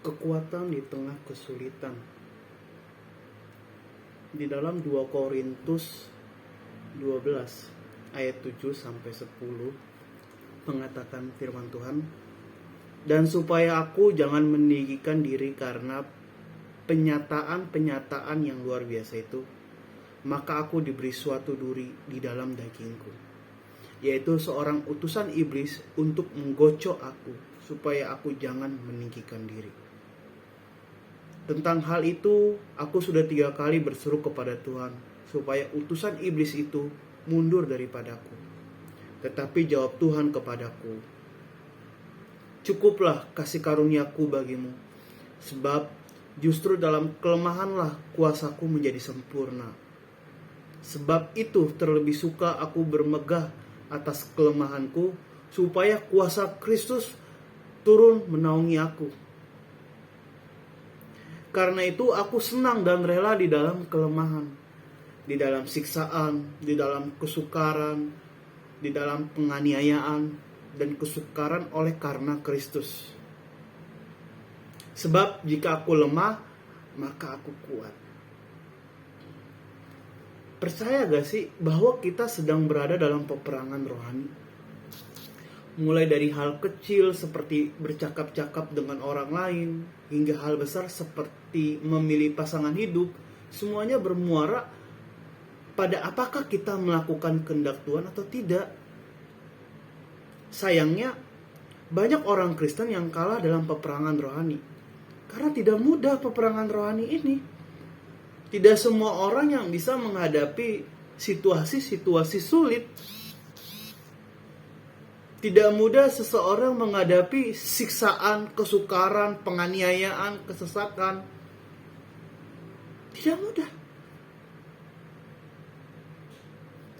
Kekuatan di tengah kesulitan. Di dalam 2 Korintus 12 ayat 7 sampai 10 mengatakan firman Tuhan, "Dan supaya aku jangan meninggikan diri karena penyataan-penyataan yang luar biasa itu, maka aku diberi suatu duri di dalam dagingku, yaitu seorang utusan iblis untuk menggocok aku, supaya aku jangan meninggikan diri. Tentang hal itu, aku sudah 3 kali berseru kepada Tuhan, supaya utusan iblis itu mundur daripadaku. Tetapi jawab Tuhan kepadaku, cukuplah kasih karuniaku bagimu, sebab justru dalam kelemahanlah kuasaku menjadi sempurna. Sebab itu terlebih suka aku bermegah atas kelemahanku, supaya kuasa Kristus turun menaungi aku. Karena itu aku senang dan rela di dalam kelemahan, di dalam siksaan, di dalam kesukaran, di dalam penganiayaan, dan kesukaran oleh karena Kristus. Sebab jika aku lemah, maka aku kuat." Percaya gak sih bahwa kita sedang berada dalam peperangan rohani? Mulai dari hal kecil seperti bercakap-cakap dengan orang lain, hingga hal besar seperti memilih pasangan hidup, semuanya bermuara pada apakah kita melakukan kehendak Tuhan atau tidak. Sayangnya, banyak orang Kristen yang kalah dalam peperangan rohani, karena tidak mudah peperangan rohani ini. Tidak semua orang yang bisa menghadapi situasi-situasi sulit. Tidak mudah seseorang menghadapi siksaan, kesukaran, penganiayaan, kesesatan. Tidak mudah.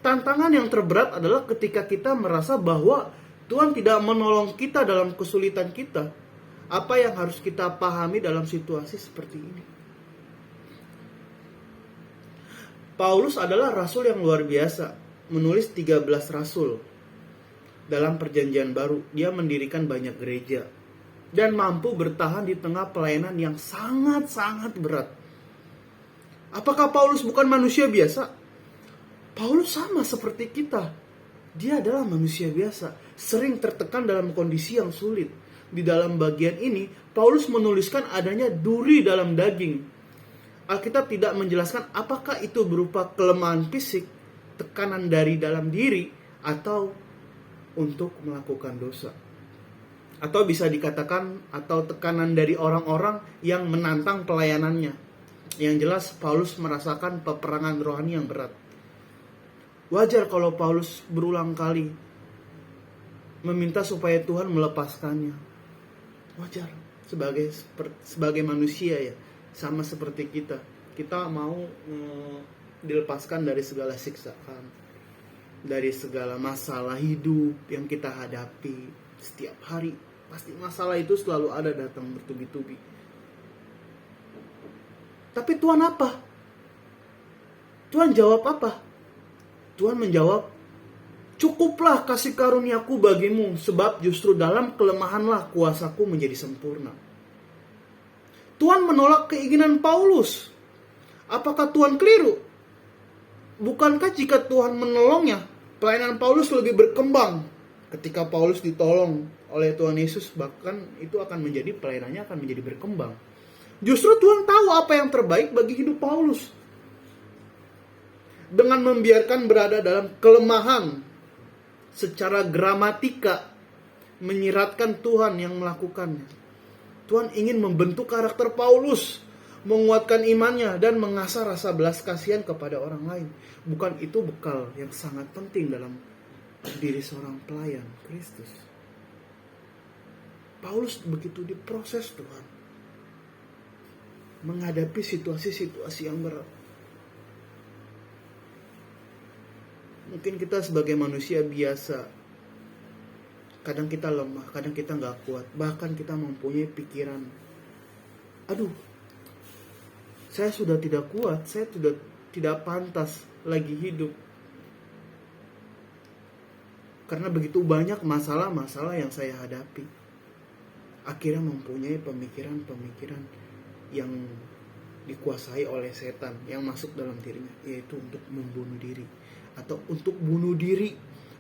Tantangan yang terberat adalah ketika kita merasa bahwa Tuhan tidak menolong kita dalam kesulitan kita. Apa yang harus kita pahami dalam situasi seperti ini? Paulus adalah rasul yang luar biasa, menulis 13 rasul. Dalam perjanjian baru, dia mendirikan banyak gereja dan mampu bertahan di tengah pelayanan yang sangat-sangat berat. Apakah Paulus bukan manusia biasa? Paulus sama seperti kita. Dia adalah manusia biasa, sering tertekan dalam kondisi yang sulit. Di dalam bagian ini, Paulus menuliskan adanya duri dalam daging. Alkitab tidak menjelaskan apakah itu berupa kelemahan fisik, tekanan dari dalam diri, atau untuk melakukan dosa. Atau bisa dikatakan, atau tekanan dari orang-orang yang menantang pelayanannya. Yang jelas Paulus merasakan peperangan rohani yang berat. Wajar kalau Paulus berulang kali meminta supaya Tuhan melepaskannya. Wajar, sebagai manusia ya, sama seperti kita. Kita mau dilepaskan dari segala siksaan, dari segala masalah hidup yang kita hadapi setiap hari. Pasti masalah itu selalu ada datang bertubi-tubi. Tapi Tuhan apa? Tuhan jawab apa? Tuhan menjawab, cukuplah kasih karuniaku bagimu, sebab justru dalam kelemahanlah kuasaku menjadi sempurna. Tuhan menolak keinginan Paulus. Apakah Tuhan keliru? Bukankah jika Tuhan menolongnya, pelayanan Paulus lebih berkembang? Ketika Paulus ditolong oleh Tuhan Yesus, bahkan itu akan menjadi, pelayanannya akan menjadi berkembang. Justru Tuhan tahu apa yang terbaik bagi hidup Paulus. Dengan membiarkan berada dalam kelemahan, secara gramatika menyiratkan Tuhan yang melakukannya. Tuhan ingin membentuk karakter Paulus, menguatkan imannya, dan mengasah rasa belas kasihan kepada orang lain. Bukan itu bekal yang sangat penting dalam diri seorang pelayan Kristus? Paulus begitu diproses Tuhan, menghadapi situasi-situasi yang berat. Mungkin kita sebagai manusia biasa, kadang kita lemah, kadang kita gak kuat. Bahkan kita mempunyai pikiran, aduh, saya sudah tidak kuat, saya sudah tidak pantas lagi hidup. Karena begitu banyak masalah-masalah yang saya hadapi. akhirnya mempunyai pemikiran-pemikiran yang dikuasai oleh setan yang masuk dalam dirinya, yaitu untuk membunuh diri atau untuk bunuh diri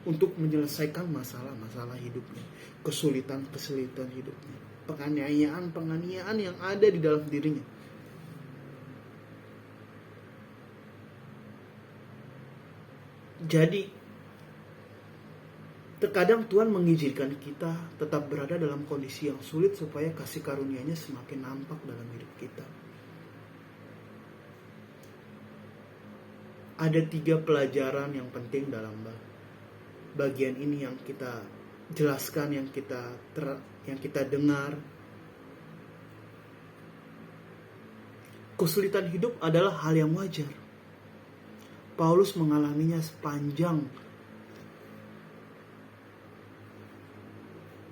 untuk menyelesaikan masalah-masalah hidupnya, kesulitan-kesulitan hidupnya, penganiayaan yang ada di dalam dirinya. Jadi terkadang Tuhan mengizinkan kita tetap berada dalam kondisi yang sulit supaya kasih karunia-Nya semakin nampak dalam hidup kita. Ada 3 pelajaran yang penting dalam bagian ini yang kita jelaskan, yang kita dengar. Kesulitan hidup adalah hal yang wajar. Paulus mengalaminya sepanjang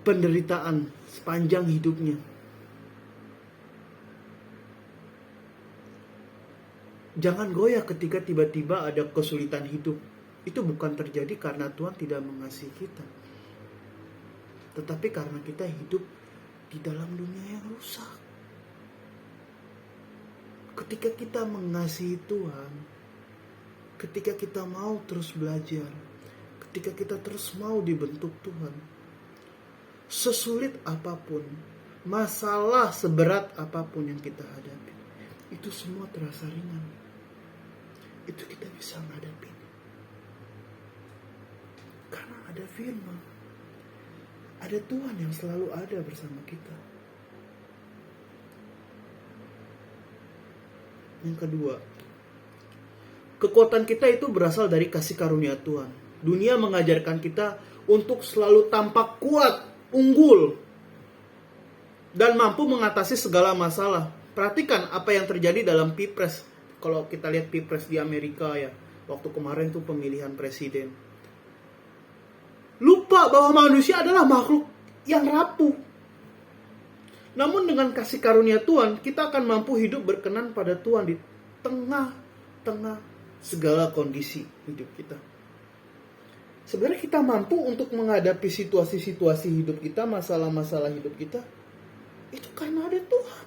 penderitaan, sepanjang hidupnya. Jangan goyah ketika tiba-tiba ada kesulitan hidup. Itu bukan terjadi karena Tuhan tidak mengasihi kita, tetapi karena kita hidup di dalam dunia yang rusak. Ketika kita mengasihi Tuhan, ketika kita mau terus belajar, ketika kita terus mau dibentuk Tuhan, sesulit apapun, masalah seberat apapun yang kita hadapi, itu semua terasa ringan. Itu kita bisa menghadapi karena ada firman, ada Tuhan yang selalu ada bersama kita. Yang kedua, kekuatan kita itu berasal dari kasih karunia Tuhan. Dunia mengajarkan kita untuk selalu tampak kuat, unggul, dan mampu mengatasi segala masalah. Perhatikan apa yang terjadi dalam Pilpres. Kalau kita lihat Pilpres di Amerika ya, waktu kemarin tuh pemilihan presiden. Lupa bahwa manusia adalah makhluk yang rapuh. Namun dengan kasih karunia Tuhan, kita akan mampu hidup berkenan pada Tuhan di tengah-tengah segala kondisi hidup kita. Sebenarnya kita mampu untuk menghadapi situasi-situasi hidup kita, masalah-masalah hidup kita, itu karena ada Tuhan.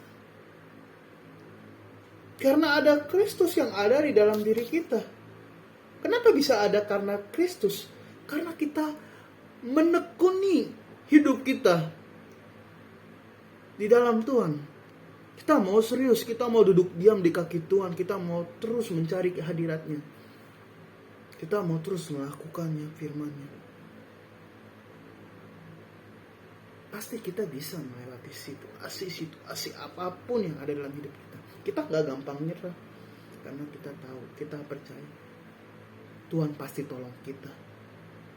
Karena ada Kristus yang ada di dalam diri kita. Kenapa bisa ada karena Kristus? Karena kita menekuni hidup kita di dalam Tuhan. Kita mau serius, kita mau duduk diam di kaki Tuhan, kita mau terus mencari kehadiratnya. Kita mau terus melakukannya, firman-Nya. Pasti kita bisa melewati situasi apapun yang ada dalam hidup kita. Kita gak gampang nyerah, karena kita tahu, kita percaya Tuhan pasti tolong kita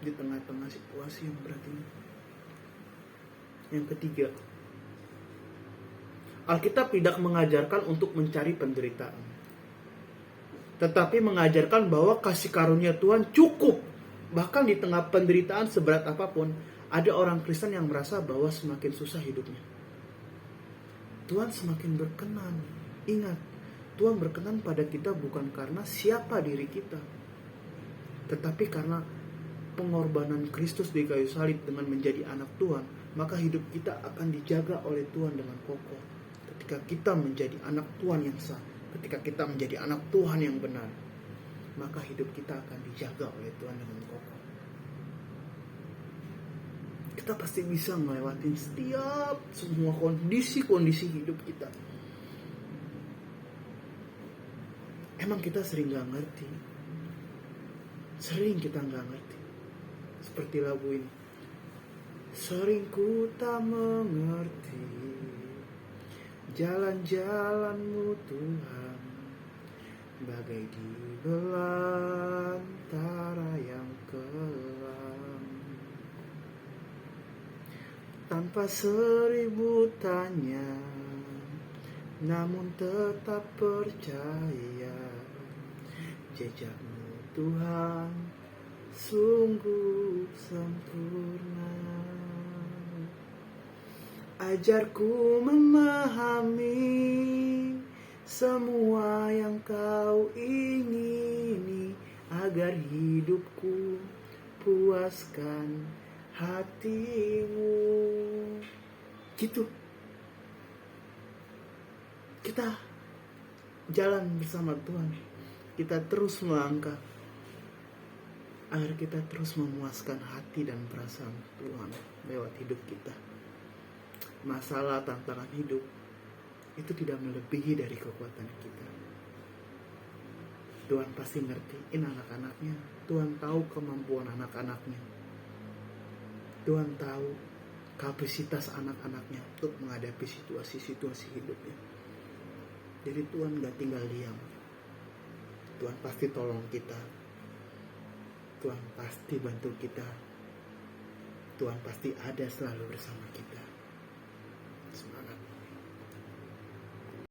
di tengah-tengah situasi yang berat ini. Yang ketiga, Alkitab tidak mengajarkan untuk mencari penderitaan, tetapi mengajarkan bahwa kasih karunia Tuhan cukup. Bahkan di tengah penderitaan seberat apapun, ada orang Kristen yang merasa bahwa semakin susah hidupnya, Tuhan semakin berkenan. Ingat, Tuhan berkenan pada kita bukan karena siapa diri kita, tetapi karena pengorbanan Kristus di kayu salib dengan menjadi anak Tuhan. Maka hidup kita akan dijaga oleh Tuhan dengan kokoh. Ketika kita menjadi anak Tuhan yang sah, ketika kita menjadi anak Tuhan yang benar, maka hidup kita akan dijaga oleh Tuhan dengan kokoh. Kita pasti bisa melewati setiap semua kondisi-kondisi hidup kita. Emang kita sering gak ngerti. Sering kita gak ngerti. Seperti lagu ini. Sering ku tak mengerti jalan-jalan-Mu Tuhan, bagai di belantara yang kelam. Tanpa 1000 tanya, namun tetap percaya, jejak-Mu Tuhan sungguh sempurna. Ajarku memahami semua yang Kau ingini, agar hidupku puaskan hati-Mu. Gitu. kita jalan bersama Tuhan, kita terus melangkah agar kita terus memuaskan hati dan perasaan Tuhan lewat hidup kita. Masalah tantangan hidup itu tidak melebihi dari kekuatan kita. Tuhan pasti ngertiin anak-anaknya. Tuhan tahu kemampuan anak-anaknya. Tuhan tahu kapasitas anak-anaknya untuk menghadapi situasi-situasi hidupnya. Jadi Tuhan gak tinggal diam. Tuhan pasti tolong kita. Tuhan pasti bantu kita. Tuhan pasti ada selalu bersama kita.